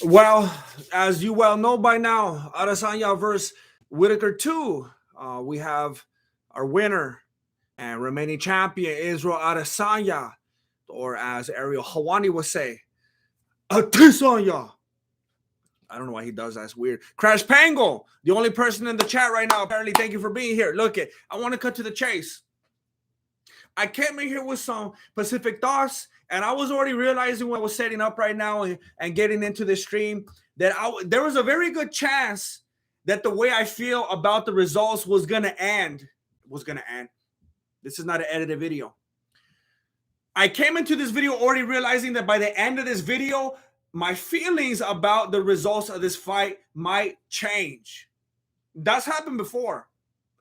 Well, as you well know by now, Adesanya versus Whittaker 2. We have our winner and remaining champion, Israel Adesanya, or as Ariel Hawani would say, Adesanya. I don't know why he does that. It's weird. Crash Pango, the only person in the chat right now, apparently. Thank you for being here. Look, I want to cut to the chase. I came in here with some Pacific thoughts, and I was already realizing when I was setting up right now and getting into the stream that there was a very good chance that the way I feel about the results was going to end. This is not an edited video. I came into this video already realizing that by the end of this video, my feelings about the results of this fight might change. That's happened before.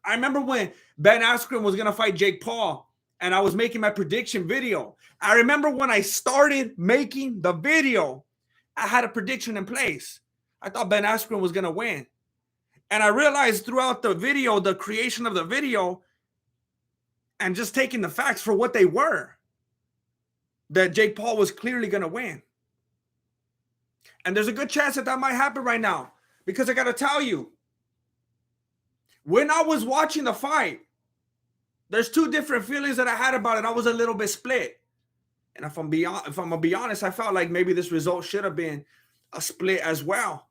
I remember when Ben Askren was going to fight Jake Paul, and I was making my prediction video. I remember when I started making the video, I had a prediction in place. I thought Ben Askren was going to win. And I realized throughout the video, the creation of the video, and just taking the facts for what they were, that Jake Paul was clearly going to win. And there's a good chance that might happen right now. Because I got to tell you, when I was watching the fight, there's two different feelings that I had about it. I was a little bit split. And if I'm going to be honest, I felt like maybe this result should have been a split as well.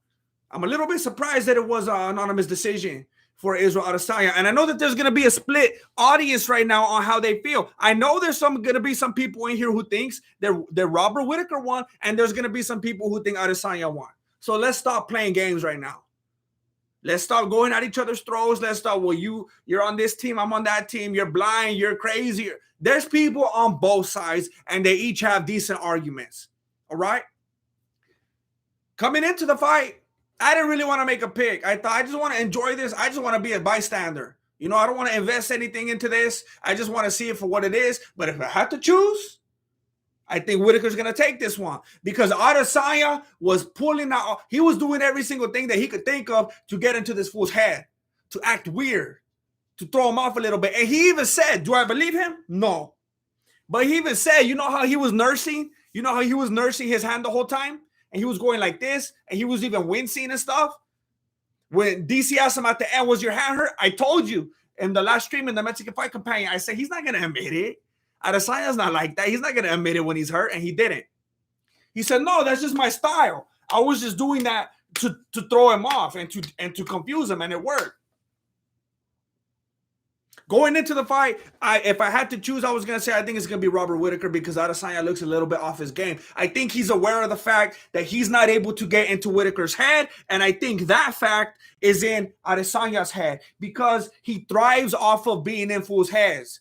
I'm a little bit surprised that it was an anonymous decision for Israel Adesanya. And I know that there's going to be a split audience right now on how they feel. I know there's going to be some people in here who thinks that Robert Whittaker won, and there's going to be some people who think Adesanya won. So let's stop playing games right now. Let's stop going at each other's throats. Let's stop, well, you're on this team, I'm on that team. You're blind, you're crazy. There's people on both sides, and they each have decent arguments. All right? Coming into the fight, I didn't really want to make a pick. I thought I just want to enjoy this. I just want to be a bystander. You know, I don't want to invest anything into this. I just want to see it for what it is. But if I had to choose, I think Whittaker's going to take this one because Adesanya was pulling out. He was doing every single thing that he could think of to get into this fool's head, to act weird, to throw him off a little bit. And he even said, do I believe him? No. But he even said, you know how he was nursing? You know how he was nursing his hand the whole time? And he was going like this, and he was even wincing and stuff. When DC asked him at the end, was your hand hurt? I told you in the last stream in the Mexican Fight Companion, I said, he's not going to admit it. Adesanya's not like that. He's not going to admit it when he's hurt, and he didn't. He said, no, that's just my style. I was just doing that to throw him off and to confuse him, and it worked. Going into the fight, if I had to choose, I was going to say I think it's going to be Robert Whittaker because Adesanya looks a little bit off his game. I think he's aware of the fact that he's not able to get into Whittaker's head, and I think that fact is in Adesanya's head because he thrives off of being in fools' heads.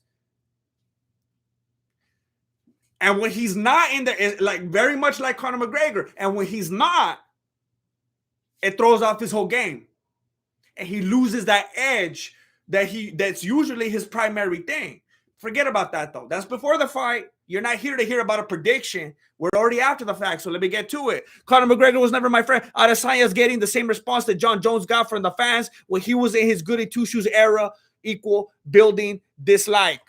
And when he's not in there, it's like very much like Conor McGregor, and when he's not, it throws off his whole game, and he loses that edge that's usually his primary thing. Forget about that though. That's before the fight. You're not here to hear about a prediction. We're already after the fact, so let me get to it. Conor McGregor was never my friend. Adesanya is getting the same response that John Jones got from the fans when he was in his goody two-shoes era, equal building dislike.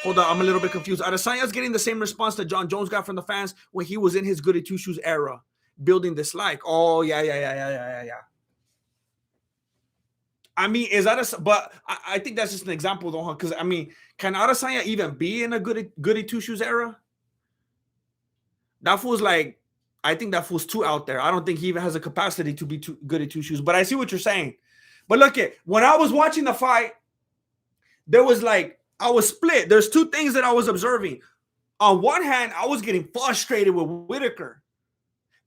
Hold on, I'm a little bit confused. Adesanya is getting the same response that John Jones got from the fans when he was in his goody two-shoes era, building dislike. Oh, yeah. I mean, is that but I think that's just an example though, huh? Because I mean, can Adesanya even be in a goody two-shoes era? That fool's like, I think that fool's too out there. I don't think he even has a capacity to be goody two-shoes, but I see what you're saying. But look when I was watching the fight, there was like, I was split. There's two things that I was observing. On one hand, I was getting frustrated with Whittaker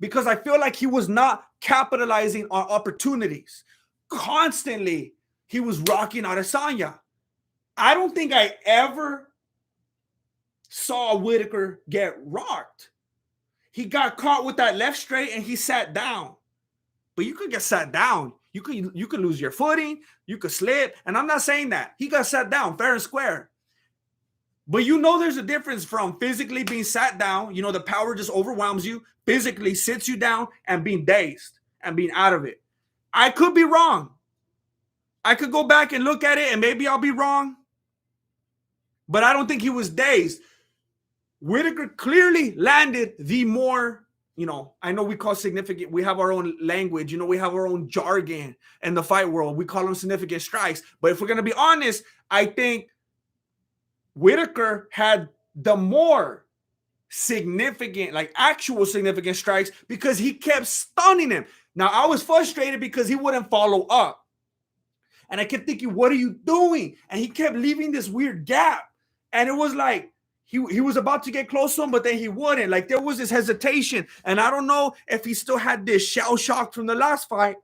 because I feel like he was not capitalizing on opportunities. Constantly, he was rocking Adesanya. I don't think I ever saw Whittaker get rocked. He got caught with that left straight and he sat down. But you could get sat down. You could lose your footing. You could slip. And I'm not saying that. He got sat down fair and square. But you know there's a difference from physically being sat down. You know, the power just overwhelms you. Physically sits you down and being dazed and being out of it. I could be wrong. I could go back and look at it and maybe I'll be wrong. But I don't think he was dazed. Whittaker clearly landed the more I know we call significant, we have our own language, we have our own jargon in the fight world. We call them significant strikes. But if we're going to be honest, I think Whittaker had the more significant, like actual significant strikes, because he kept stunning him. Now, I was frustrated because he wouldn't follow up. And I kept thinking, what are you doing? And he kept leaving this weird gap. And it was like, he was about to get close to him, but then he wouldn't. Like, there was this hesitation. And I don't know if he still had this shell shock from the last fight.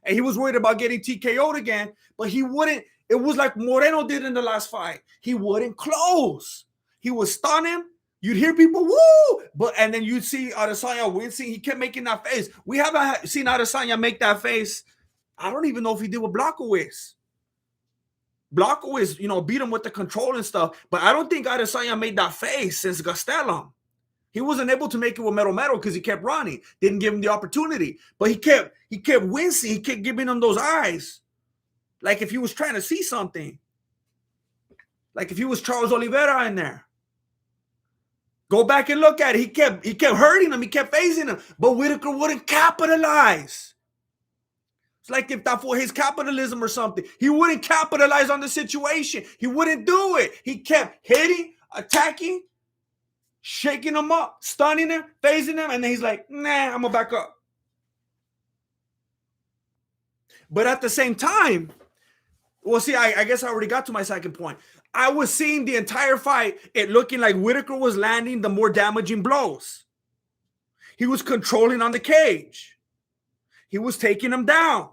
And he was worried about getting TKO'd again, but he wouldn't. It was like Moreno did in the last fight. He wouldn't close. He would stun him. You'd hear people, woo! And then you'd see Adesanya wincing. He kept making that face. We haven't seen Adesanya make that face. I don't even know if he did with Blachowicz. Blachowicz, beat him with the control and stuff. But I don't think Adesanya made that face since Gastelum. He wasn't able to make it with Metal because he kept running. Didn't give him the opportunity. But he kept wincing. He kept giving him those eyes. Like if he was trying to see something. Like if he was Charles Oliveira in there. Go back and look at it. He kept hurting him. He kept phasing him. But Whittaker wouldn't capitalize. It's like if that for his capitalism or something. He wouldn't capitalize on the situation. He wouldn't do it. He kept hitting, attacking, shaking him up, stunning him, phasing him, and then he's like, nah, I'm going to back up. But at the same time, well, see, I guess I already got to my second point. I was seeing the entire fight, it looking like Whittaker was landing the more damaging blows. He was controlling on the cage. He was taking him down.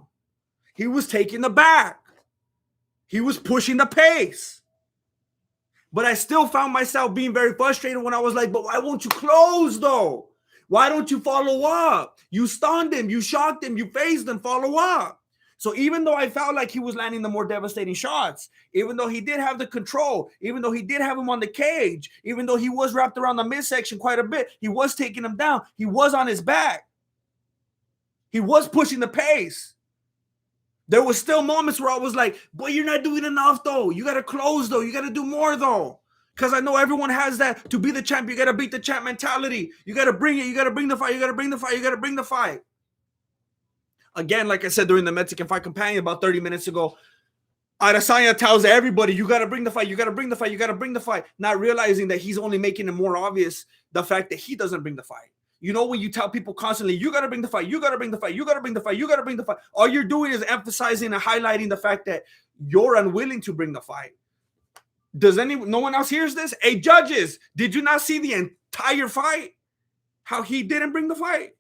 He was taking the back. He was pushing the pace. But I still found myself being very frustrated when I was like, but why won't you close though? Why don't you follow up? You stunned him, you shocked him, you phased him, follow up. So even though I felt like he was landing the more devastating shots, even though he did have the control, even though he did have him on the cage, even though he was wrapped around the midsection quite a bit, he was taking him down. He was on his back. He was pushing the pace. There was still moments where I was like, boy, you're not doing enough though. You got to close though. You got to do more though. Because I know everyone has that to be the champ. You got to beat the champ mentality. You got to bring it. You got to bring the fight. You got to bring the fight. You got to bring the fight. Again, like I said during the Mexican Fight Companion about 30 minutes ago, Adesanya tells everybody, you got to bring the fight. You got to bring the fight. You got to bring the fight. Not realizing that he's only making it more obvious the fact that he doesn't bring the fight. When you tell people constantly, you got to bring the fight, you got to bring the fight, you got to bring the fight, you got to bring the fight. All you're doing is emphasizing and highlighting the fact that you're unwilling to bring the fight. No one else hears this? Hey, judges, did you not see the entire fight? How he didn't bring the fight?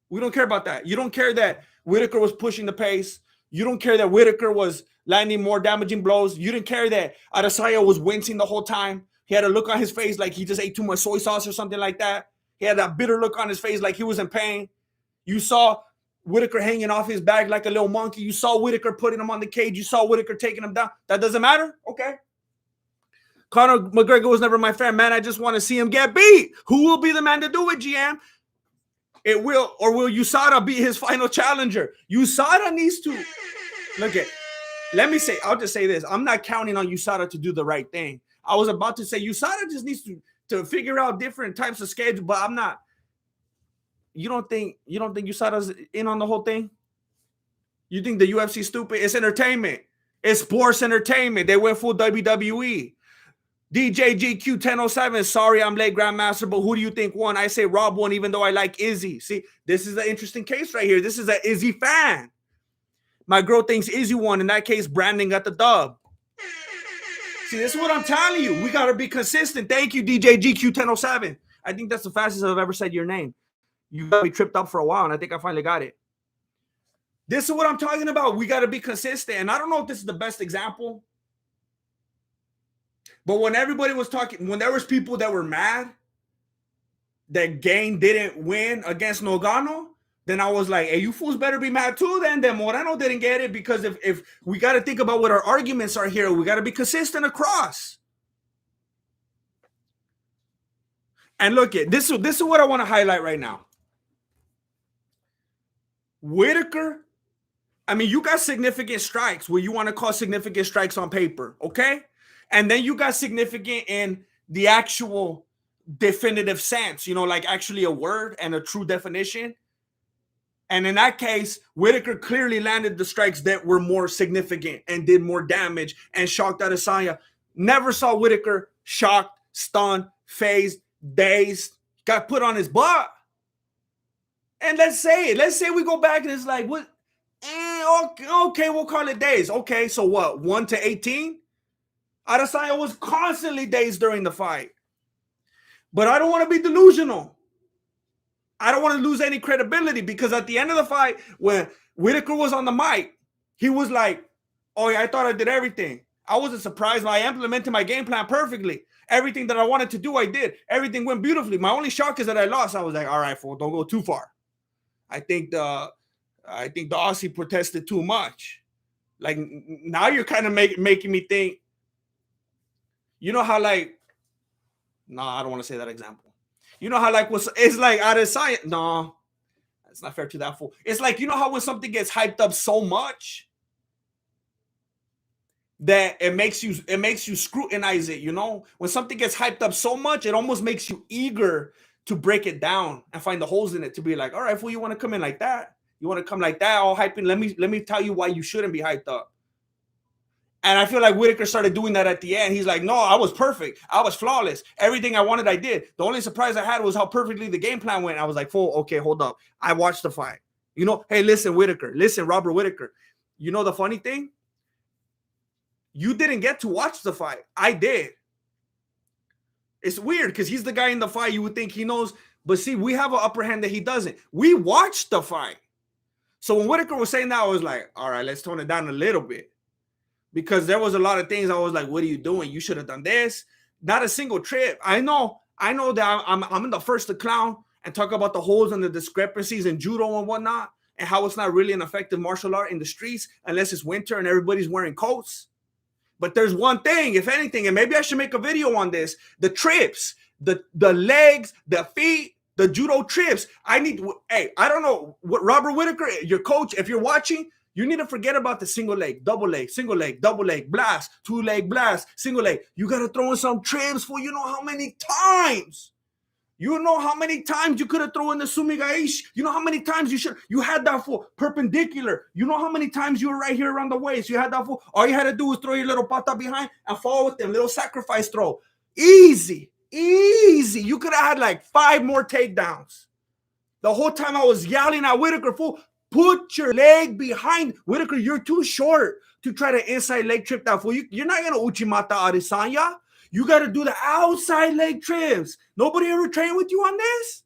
We don't care about that. You don't care that Whittaker was pushing the pace. You don't care that Whittaker was landing more damaging blows. You didn't care that Adesanya was wincing the whole time. He had a look on his face like he just ate too much soy sauce or something like that. He had that bitter look on his face like he was in pain. You saw Whittaker hanging off his back like a little monkey. You saw Whittaker putting him on the cage. You saw Whittaker taking him down. That doesn't matter? Okay. Conor McGregor was never my friend, man. I just want to see him get beat. Who will be the man to do it, GM? It will, or will USADA be his final challenger? USADA needs to, I'll just say this. I'm not counting on USADA to do the right thing. I was about to say USADA just needs to figure out different types of schedule, but I'm not. You don't think USADA's in on the whole thing? You think the UFC stupid? It's entertainment. It's sports entertainment. They went full WWE. DJ GQ 1007. Sorry, I'm late, Grandmaster, but who do you think won? I say Rob won, even though I like Izzy. See, this is an interesting case right here. This is an Izzy fan. My girl thinks Izzy won. In that case, Brandon got the dub. See, this is what I'm telling you. We got to be consistent. Thank you, DJ GQ 1007. I think that's the fastest I've ever said your name. You got me tripped up for a while, and I think I finally got it. This is what I'm talking about. We got to be consistent. And I don't know if this is the best example, but when everybody was talking, when there was people that were mad that Gain didn't win against Nogano, then I was like, hey, you fools better be mad too then Moreno didn't get it, because if we got to think about what our arguments are here, we got to be consistent across. And look, this is what I want to highlight right now. Whittaker, I mean, you got significant strikes where you want to call significant strikes on paper, okay? And then you got significant in the actual definitive sense, like actually a word and a true definition. And in that case, Whittaker clearly landed the strikes that were more significant and did more damage and shocked Adesanya. Never saw Whittaker shocked, stunned, phased, dazed, got put on his butt. And let's say we go back and it's like, what? Okay, we'll call it dazed. Okay, so what? 1 to 18? Adesanya was constantly dazed during the fight. But I don't want to be delusional. I don't want to lose any credibility, because at the end of the fight, when Whittaker was on the mic, he was like, oh yeah, I thought I did everything. I wasn't surprised. I implemented my game plan perfectly. Everything that I wanted to do, I did. Everything went beautifully. My only shock is that I lost. I was like, all right, fool, don't go too far. I think the Aussie protested too much. Like, now you're kind of making me think, how like, no, I don't want to say that example. How like it's like Adesanya. No, it's not fair to that fool. It's like, how when something gets hyped up so much that it makes you scrutinize it. When something gets hyped up so much, it almost makes you eager to break it down and find the holes in it, to be like, all right, fool, you want to come in like that? You want to come like that, all hyping? Let me tell you why you shouldn't be hyped up. And I feel like Whittaker started doing that at the end. He's like, no, I was perfect. I was flawless. Everything I wanted, I did. The only surprise I had was how perfectly the game plan went. I was like, fool, okay, hold up. I watched the fight. Hey, listen, Whittaker. Listen, Robert Whittaker. The funny thing? You didn't get to watch the fight. I did. It's weird because he's the guy in the fight. You would think he knows. But see, we have an upper hand that he doesn't. We watched the fight. So when Whittaker was saying that, I was like, all right, let's tone it down a little bit. Because there was a lot of things I was like, what are you doing? You should have done this. Not a single trip. I know that I'm the first to clown and talk about the holes and the discrepancies in judo and whatnot, and how it's not really an effective martial art in the streets unless it's winter and everybody's wearing coats. But there's one thing, if anything, and maybe I should make a video on this: the trips, the legs, the feet, the judo trips. I don't know what Robert Whittaker, your coach, if you're watching, you need to forget about the single leg, double leg, single leg, double leg, blast, 2-leg blast, single leg. You got to throw in some trips for how many times. How many times you could have thrown in the sumigaishi. How many times you had that for perpendicular. How many times you were right here around the waist. You had that for, all you had to do was throw your little pata behind and fall with them, little sacrifice throw. Easy. You could have had like 5 more takedowns. The whole time I was yelling at Whittaker, fool, put your leg behind. Whittaker, you're too short to try to inside leg trip that fool. You're not going to Uchimata Adesanya. You got to do the outside leg trips. Nobody ever trained with you on this?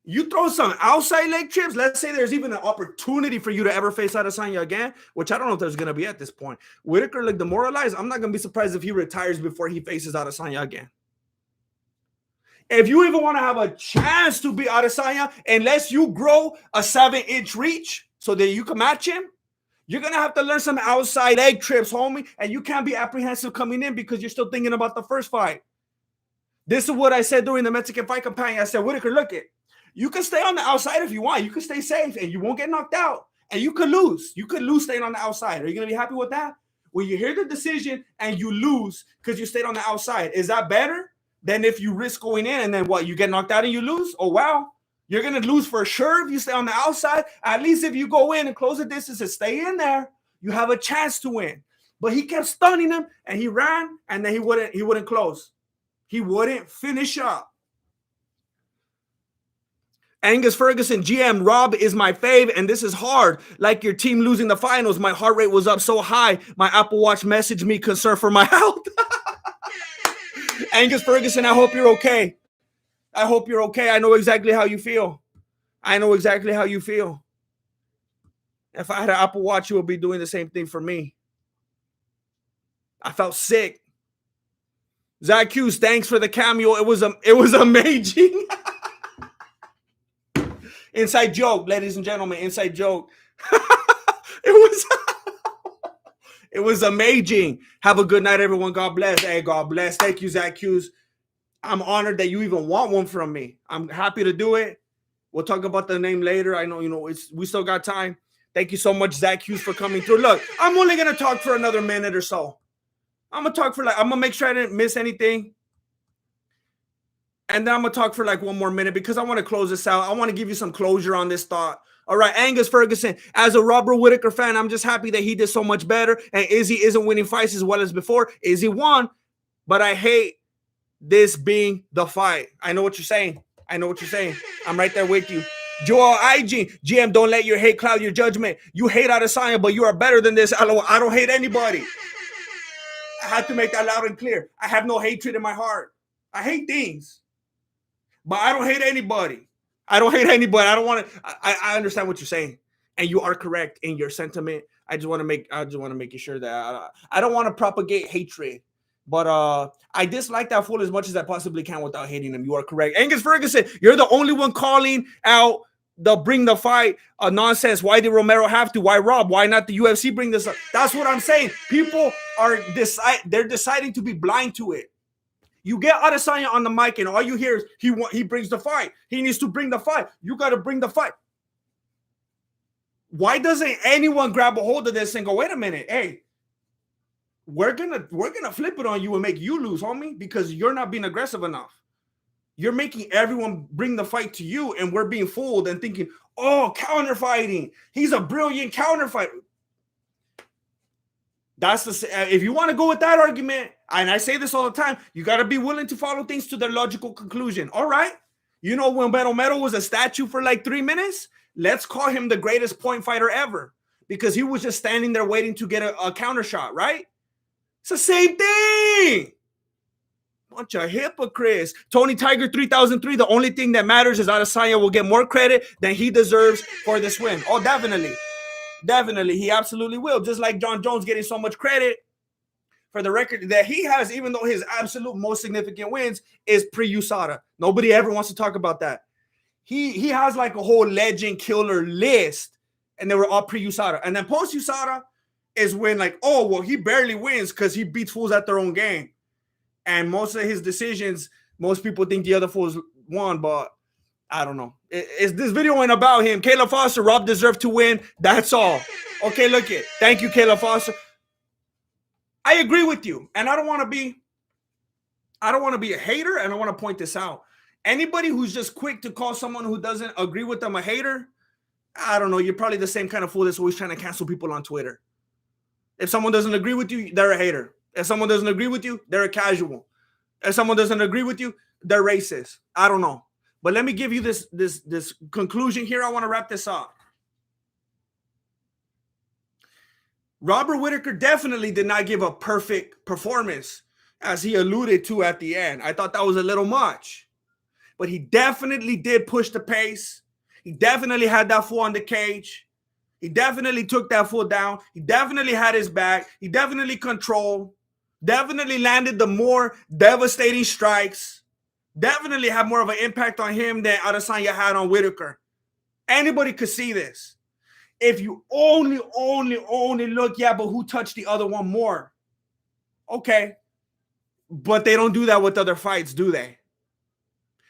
You throw some outside leg trips. Let's say there's even an opportunity for you to ever face Adesanya again, which I don't know if there's going to be at this point. Whittaker looked demoralized. I'm not going to be surprised if he retires before he faces Adesanya again. If you even want to have a chance to beat Adesanya, unless you grow a 7-inch reach so that you can match him, you're going to have to learn some outside leg trips, homie. And you can't be apprehensive coming in because you're still thinking about the first fight. This is what I said during the Mexican fight campaign. I said, Whittaker, look it. You can stay on the outside if you want. You can stay safe and you won't get knocked out. And you could lose. You could lose staying on the outside. Are you going to be happy with that? When you hear the decision and you lose because you stayed on the outside, is that better than if you risk going in and then what? You get knocked out and you lose? Oh, wow. You're going to lose for sure if you stay on the outside. At least if you go in and close the distance and stay in there, you have a chance to win. But he kept stunning him and he ran and then he wouldn't close. He wouldn't finish up. Angus Ferguson, GM, Rob is my fave, and this is hard. Like your team losing the finals, my heart rate was up so high. My Apple Watch messaged me concern for my health. Angus Ferguson, I hope you're okay. I hope you're okay. I know exactly how you feel. If I had an Apple Watch, it would be doing the same thing for me. I felt sick. Zach Hughes, thanks for the cameo. It was amazing. Inside joke, ladies and gentlemen, inside joke. It was amazing. Have a good night, everyone. God bless. Hey, God bless. Thank you, Zach Hughes. I'm honored that you even want one from me. I'm happy to do it. We'll talk about the name later. I know, we still got time. Thank you so much, Zach Hughes, for coming through. Look, I'm only going to talk for another minute or so. I'm gonna talk for I'm gonna make sure I didn't miss anything. And then I'm gonna talk for like 1 more minute because I want to close this out. I want to give you some closure on this thought. All right, Angus Ferguson. As a Robert Whittaker fan, I'm just happy that he did so much better. And Izzy isn't winning fights as well as before. Izzy won, but I hate this being the fight. I know what you're saying. I'm right there with you. Joel IG, GM, don't let your hate cloud your judgment. You hate Adesanya, but you are better than this. I don't hate anybody. I have to make that loud and clear. I have no hatred in my heart. I hate things, but I don't hate anybody. I don't want to. I understand what you're saying, and you are correct in your sentiment. I just want to make sure that I don't want to propagate hatred. But I dislike that fool as much as I possibly can without hating him. You are correct. Angus Ferguson, you're the only one calling out the bring the fight nonsense. Why did Romero have to? Why Rob? Why not the UFC bring this up? That's what I'm saying. People are they're deciding to be blind to it. You get Adesanya on the mic and all you hear is he brings the fight. He needs to bring the fight. You got to bring the fight. Why doesn't anyone grab a hold of this and go, wait a minute, hey, we're gonna flip it on you and make you lose, homie, because you're not being aggressive enough. You're making everyone bring the fight to you, and we're being fooled and thinking, oh, counter fighting. He's a brilliant counter fighter. That's if you want to go with that argument, and I say this all the time, you got to be willing to follow things to their logical conclusion. All right. You know, when Romero was a statue for like 3 minutes, let's call him the greatest point fighter ever because he was just standing there waiting to get a counter shot, right? It's the same thing. Bunch of hypocrites. Tony Tiger 3003. The only thing that matters is Adesanya will get more credit than he deserves for this win. Oh, definitely. Definitely. He absolutely will. Just like John Jones getting so much credit for the record that he has, even though his absolute most significant wins is pre-USADA. Nobody ever wants to talk about that. He has like a whole legend killer list, and they were all pre-USADA. And then post-USADA is when like, oh, well, he barely wins because he beats fools at their own game. And most of his decisions, most people think the other fools won, but I don't know. This video ain't about him. Caleb Foster, Rob deserved to win. That's all. Okay, look it. Thank you, Caleb Foster. I agree with you. And I don't want to be a hater, and I want to point this out. Anybody who's just quick to call someone who doesn't agree with them a hater, I don't know. You're probably the same kind of fool that's always trying to cancel people on Twitter. If someone doesn't agree with you, they're a hater. If someone doesn't agree with you, they're a casual. If someone doesn't agree with you, they're racist. I don't know. But let me give you this conclusion here. I want to wrap this up. Robert Whittaker definitely did not give a perfect performance, as he alluded to at the end. I thought that was a little much. But he definitely did push the pace. He definitely had that fool on the cage. He definitely took that fool down. He definitely had his back. He definitely controlled. Definitely landed the more devastating strikes. Definitely had more of an impact on him than Adesanya had on Whittaker. Anybody could see this. If you only look, yeah, but who touched the other one more? Okay. But they don't do that with other fights, do they?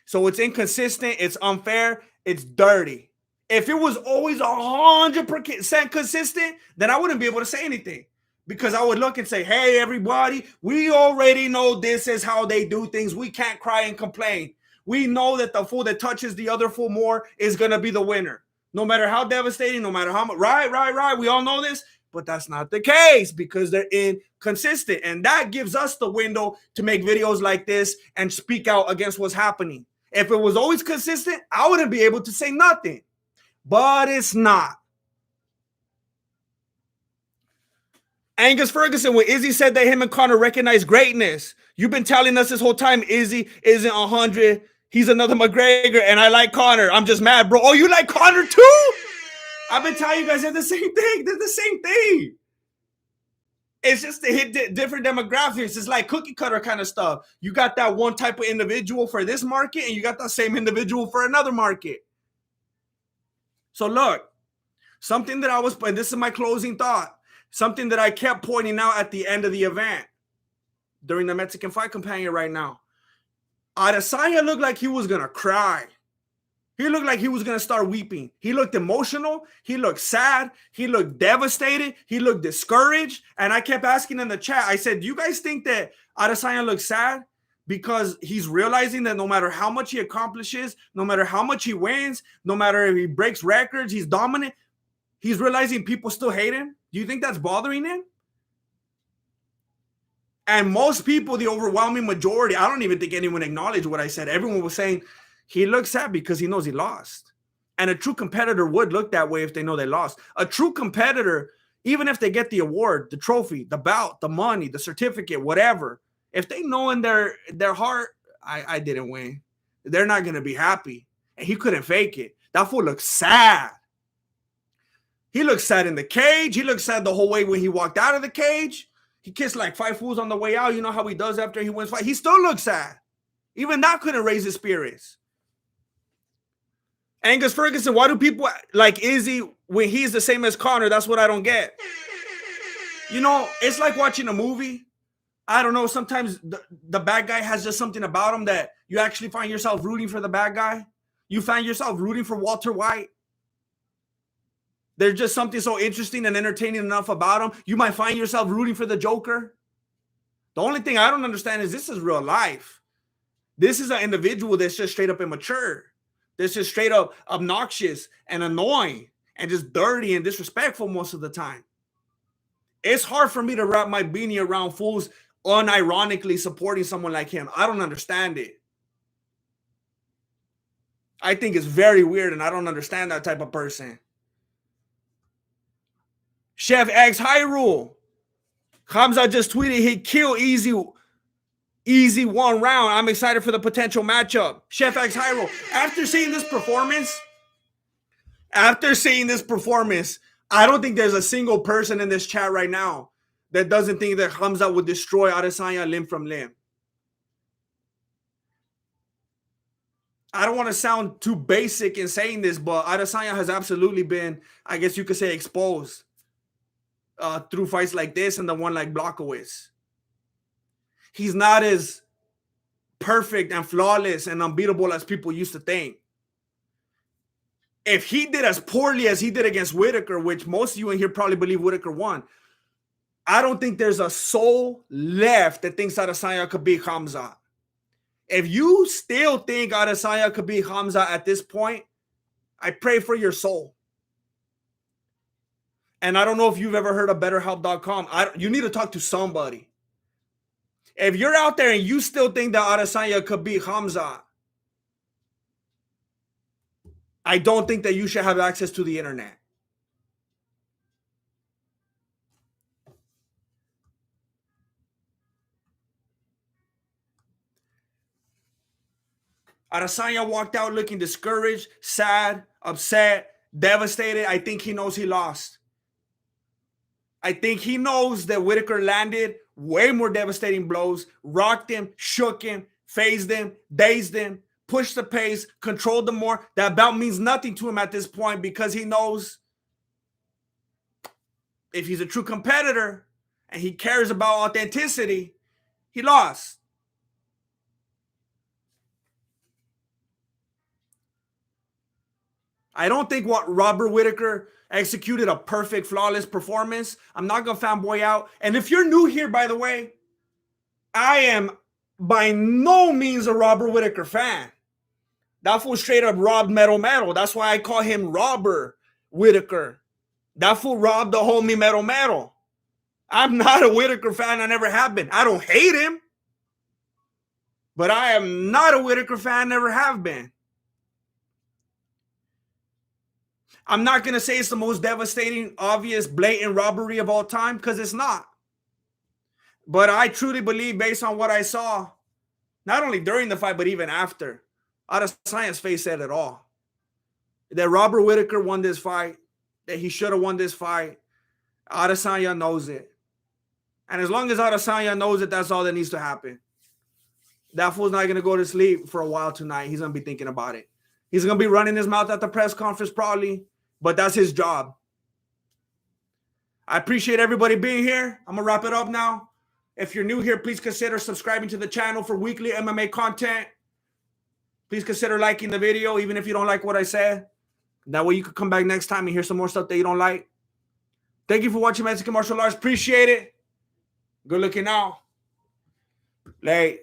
So it's inconsistent, it's unfair, it's dirty. If it was always 100% consistent, then I wouldn't be able to say anything. Because I would look and say, hey, everybody, we already know this is how they do things. We can't cry and complain. We know that the fool that touches the other fool more is going to be the winner. No matter how devastating, no matter how much. Right. We all know this. But that's not the case because they're inconsistent. And that gives us the window to make videos like this and speak out against what's happening. If it was always consistent, I wouldn't be able to say nothing. But it's not. Angus Ferguson, when Izzy said that him and Conor recognize greatness, you've been telling us this whole time Izzy isn't 100. He's another McGregor, and I like Conor. I'm just mad, bro. Oh, you like Conor too? I've been telling you guys they're the same thing. They're the same thing. It's just to hit different demographics. It's like cookie cutter kind of stuff. You got that one type of individual for this market, and you got that same individual for another market. So look, something that and this is my closing thought, something that I kept pointing out at the end of the event during the Mexican Fight Companion right now. Adesanya looked like he was going to cry. He looked like he was going to start weeping. He looked emotional. He looked sad. He looked devastated. He looked discouraged. And I kept asking in the chat, I said, do you guys think that Adesanya looks sad? Because he's realizing that no matter how much he accomplishes, no matter how much he wins, no matter if he breaks records, he's dominant, he's realizing people still hate him. Do you think that's bothering him? And most people, the overwhelming majority, I don't even think anyone acknowledged what I said. Everyone was saying, he looks sad because he knows he lost. And a true competitor would look that way if they know they lost. A true competitor, even if they get the award, the trophy, the bout, the money, the certificate, whatever, if they know in their heart, I didn't win, they're not going to be happy. And he couldn't fake it. That fool looks sad. He looked sad in the cage. He looked sad the whole way when he walked out of the cage. He kissed like 5 fools on the way out. You know how he does after he wins fight. He still looks sad. Even that couldn't raise his spirits. Angus Ferguson, why do people like Izzy when he's the same as Conor? That's what I don't get. You know, it's like watching a movie. I don't know. Sometimes the bad guy has just something about him that you actually find yourself rooting for the bad guy. You find yourself rooting for Walter White. There's just something so interesting and entertaining enough about him. You might find yourself rooting for the Joker. The only thing I don't understand is this is real life. This is an individual that's just straight up immature. That's just straight up obnoxious and annoying and just dirty and disrespectful most of the time. It's hard for me to wrap my beanie around fools unironically supporting someone like him. I don't understand it. I think it's very weird, and I don't understand that type of person. Chef X Hyrule. Hamza just tweeted he'd kill Easy 1 round. I'm excited for the potential matchup. Chef X Hyrule. After seeing this performance, I don't think there's a single person in this chat right now that doesn't think that Hamza would destroy Adesanya limb from limb. I don't want to sound too basic in saying this, but Adesanya has absolutely been, I guess you could say, exposed through fights like this and the one like Blachowicz. He's not as perfect and flawless and unbeatable as people used to think. If he did as poorly as he did against Whittaker, which most of you in here probably believe Whittaker won, I don't think there's a soul left that thinks Adesanya could beat Hamza. If you still think Adesanya could beat Hamza at this point, I pray for your soul. And I don't know if you've ever heard of BetterHelp.com. You need to talk to somebody. If you're out there and you still think that Adesanya could beat Hamza, I don't think that you should have access to the internet. Adesanya walked out looking discouraged, sad, upset, devastated. I think he knows he lost. I think he knows that Whittaker landed way more devastating blows, rocked him, shook him, phased him, dazed him, pushed the pace, controlled him more. That bout means nothing to him at this point because he knows if he's a true competitor and he cares about authenticity, he lost. I don't think what Robert Whittaker executed a perfect, flawless performance. I'm not going to fanboy out. And if you're new here, by the way, I am by no means a Robert Whittaker fan. That fool straight up robbed Metal. That's why I call him Robert Whittaker. That fool robbed the homie Metal. I'm not a Whittaker fan. I never have been. I don't hate him. But I am not a Whittaker fan. Never have been. I'm not going to say it's the most devastating, obvious, blatant robbery of all time because it's not. But I truly believe, based on what I saw, not only during the fight, but even after, Adesanya's face said it all. That Robert Whittaker won this fight, that he should have won this fight. Adesanya knows it. And as long as Adesanya knows it, that's all that needs to happen. That fool's not going to go to sleep for a while tonight. He's going to be thinking about it. He's going to be running his mouth at the press conference probably. But that's his job. I appreciate everybody being here. I'm going to wrap it up now. If you're new here, please consider subscribing to the channel for weekly MMA content. Please consider liking the video, even if you don't like what I said. That way you could come back next time and hear some more stuff that you don't like. Thank you for watching Mexican Martial Arts. Appreciate it. Good looking out. Late.